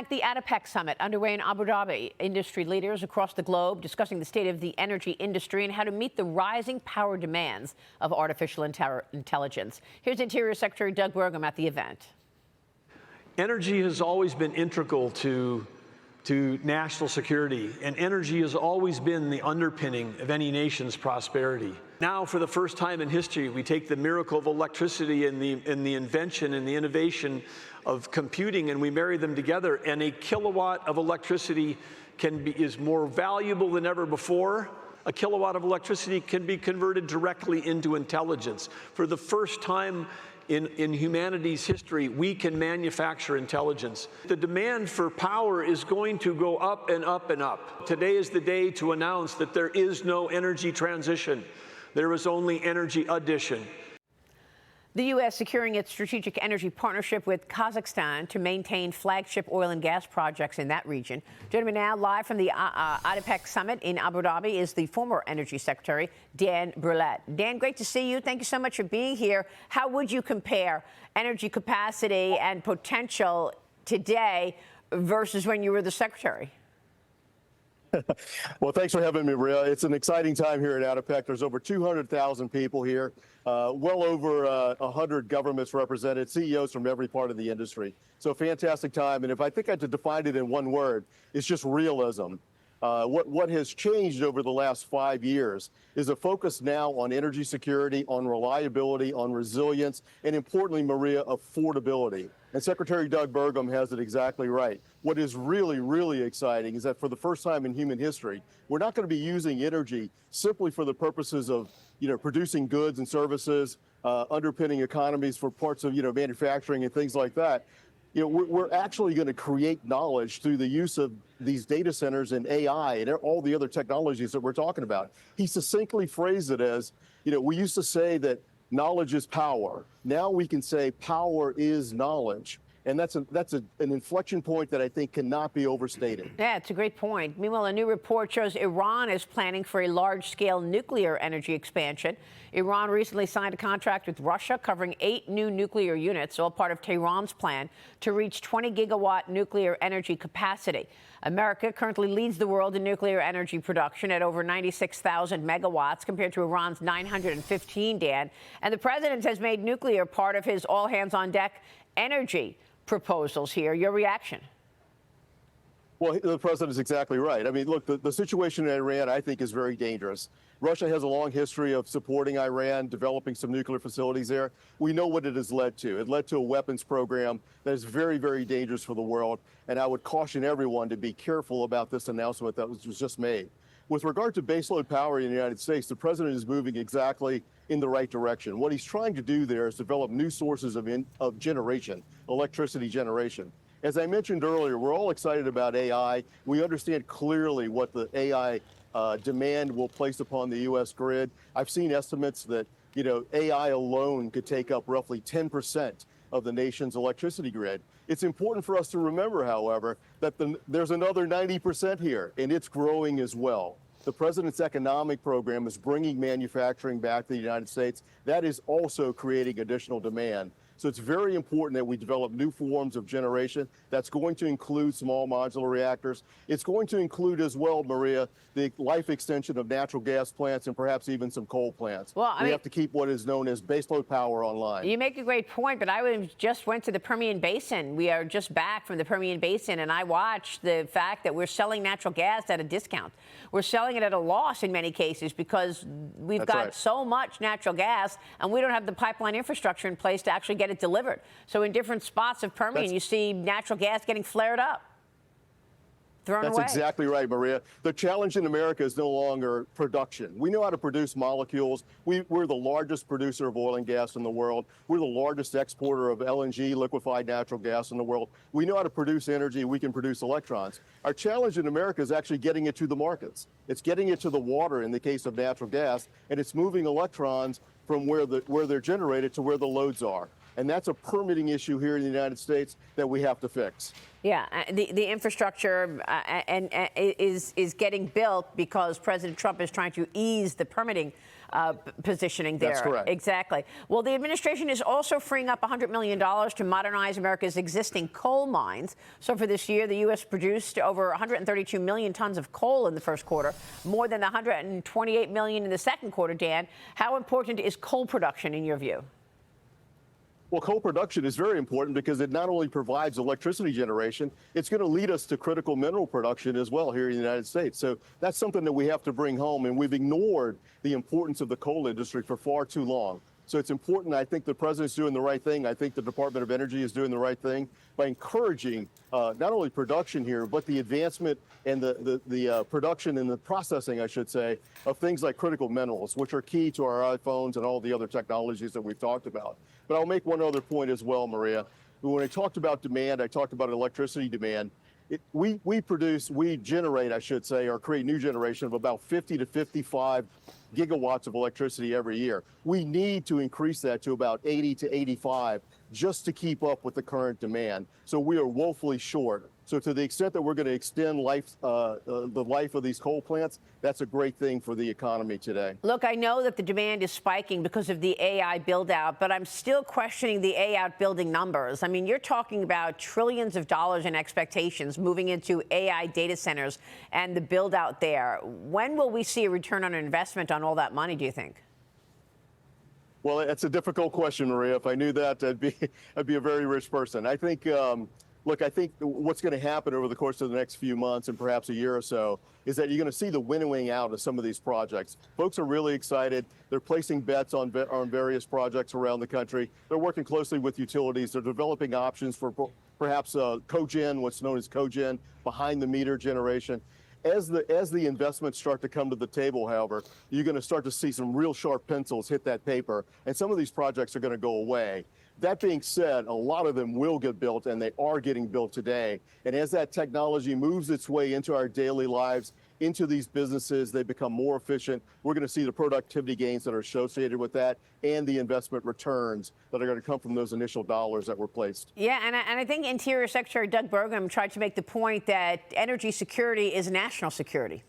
The ADIPEC summit underway in Abu Dhabi. Industry leaders across the globe discussing the state of the energy industry and how to meet the rising power demands of artificial intelligence. Here's Interior Secretary Dan Brouillette at the event. Energy has always been integral to national security, and energy has always been the underpinning of any nation's prosperity. Now, for the first time in history, we take the miracle of electricity and the invention and the innovation of computing, and we marry them together, and a kilowatt of electricity is more valuable than ever before. A kilowatt of electricity can be converted directly into intelligence. For the first time in humanity's history, we can manufacture intelligence. The demand for power is going to go up and up and up. Today is the day to announce that there is no energy transition. There is only energy addition. The U.S. securing its strategic energy partnership with Kazakhstan to maintain flagship oil and gas projects in that region. Joining me now live from the ADIPEC summit in Abu Dhabi is the former Energy Secretary, Dan Brouillette. Dan, great to see you. Thank you so much for being here. How would you compare energy capacity and potential today versus when you were the Secretary? Well, thanks for having me, Maria. It's an exciting time here at ADIPEC. There's over 200,000 people here, well over 100 governments represented, CEOs from every part of the industry. So fantastic time. And if I think I had to define it in one word, it's just realism. What has changed over the last 5 years is a focus now on energy security, on reliability, on resilience, and importantly, Maria, affordability. And Secretary Doug Burgum has it exactly right. What is really, really exciting is that for the first time in human history, we're not going to be using energy simply for the purposes of, producing goods and services, underpinning economies for parts of, manufacturing and things like that. We're actually going to create knowledge through the use of these data centers and AI and all the other technologies that we're talking about. He succinctly phrased it as, we used to say that knowledge is power. Now we can say power is knowledge. And that's an inflection point that I think cannot be overstated. Yeah, it's a great point. Meanwhile, a new report shows Iran is planning for a large-scale nuclear energy expansion. Iran recently signed a contract with Russia covering 8 new nuclear units, all part of Tehran's plan to reach 20-gigawatt nuclear energy capacity. America currently leads the world in nuclear energy production at over 96,000 megawatts compared to Iran's 915, Dan. And the president has made nuclear part of his all-hands-on-deck energy proposals here. Your reaction? Well, the president is exactly right. I mean, look, the situation in Iran, I think, is very dangerous. Russia has a long history of supporting Iran, developing some nuclear facilities there. We know what it has led to. It led to a weapons program that is very, very dangerous for the world. And I would caution everyone to be careful about this announcement that was just made. With regard to baseload power in the United States, the president is moving exactly in the right direction. What he's trying to do there is develop new sources of generation, electricity generation. As I mentioned earlier, we're all excited about AI. We understand clearly what the AI demand will place upon the U.S. grid. I've seen estimates that, AI alone could take up roughly 10% of the nation's electricity grid. It's important for us to remember, however, that there's another 90% here, and it's growing as well. The president's economic program is bringing manufacturing back to the United States. That is also creating additional demand. So it's very important that we develop new forms of generation. That's going to include small modular reactors. It's going to include as well, Maria, the life extension of natural gas plants and perhaps even some coal plants. Well, we have to keep what is known as baseload power online. You make a great point, but I just went to the Permian Basin. We are just back from the Permian Basin, and I watched the fact that we're selling natural gas at a discount. We're selling it at a loss in many cases because we've got so much natural gas, and we don't have the pipeline infrastructure in place to actually get it delivered. So in different spots of Permian, you see natural gas getting flared up, thrown away. That's exactly right, Maria. The challenge in America is no longer production. We know how to produce molecules. We're the largest producer of oil and gas in the world. We're the largest exporter of LNG, liquefied natural gas in the world. We know how to produce energy. We can produce electrons. Our challenge in America is actually getting it to the markets. It's getting it to the water in the case of natural gas, and it's moving electrons from where they're generated to where the loads are. And that's a permitting issue here in the United States that we have to fix. Yeah, the infrastructure is getting built because President Trump is trying to ease the permitting positioning there. That's correct. Exactly. Well, the administration is also freeing up $100 million to modernize America's existing coal mines. So for this year, the U.S. produced over 132 million tons of coal in the first quarter, more than 128 million in the second quarter. Dan, how important is coal production in your view? Well, coal production is very important because it not only provides electricity generation, it's going to lead us to critical mineral production as well here in the United States. So that's something that we have to bring home, and we've ignored the importance of the coal industry for far too long. So it's important. I think the president's doing the right thing. I think the Department of Energy is doing the right thing by encouraging not only production here, but the advancement and the production and the processing, I should say, of things like critical minerals, which are key to our iPhones and all the other technologies that we've talked about. But I'll make one other point as well, Maria. When I talked about demand, I talked about electricity demand. We generate, I should say, or create new generation of about 50 to 55 gigawatts of electricity every year. We need to increase that to about 80 to 85 just to keep up with the current demand. So we are woefully short. So to the extent that we're going to extend the life of these coal plants, that's a great thing for the economy today. Look, I know that the demand is spiking because of the AI build out, but I'm still questioning the AI building numbers. I mean, you're talking about trillions of dollars in expectations moving into AI data centers and the build out there. When will we see a return on investment on all that money, do you think? Well, that's a difficult question, Maria. If I knew that, I'd be a very rich person. I think, look, I think what's going to happen over the course of the next few months and perhaps a year or so is that you're going to see the winnowing out of some of these projects. Folks are really excited. They're placing bets on various projects around the country. They're working closely with utilities. They're developing options for perhaps cogen, what's known as cogen, behind the meter generation. As the investments start to come to the table, however, you're going to start to see some real sharp pencils hit that paper, and some of these projects are going to go away. That being said, a lot of them will get built, and they are getting built today. And as that technology moves its way into our daily lives, into these businesses, they become more efficient. We're going to see the productivity gains that are associated with that and the investment returns that are going to come from those initial dollars that were placed. Yeah, and I think Interior Secretary Doug Burgum tried to make the point that energy security is national security.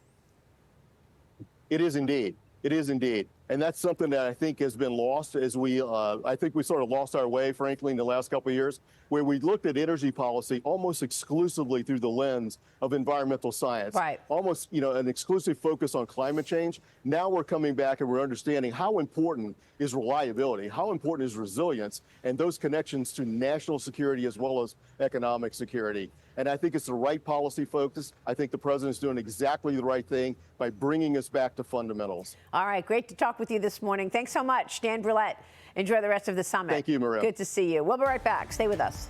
It is indeed. It is indeed. And that's something that I think has been lost as I think we sort of lost our way, frankly, in the last couple of years, where we looked at energy policy almost exclusively through the lens of environmental science. Right. Almost, an exclusive focus on climate change. Now we're coming back and we're understanding how important is reliability, how important is resilience, and those connections to national security as well as economic security. And I think it's the right policy focus. I think the president's doing exactly the right thing by bringing us back to fundamentals. All right, great to talk with you this morning. Thanks so much, Dan Brouillette. Enjoy the rest of the summit. Thank you, Maria. Good to see you. We'll be right back. Stay with us.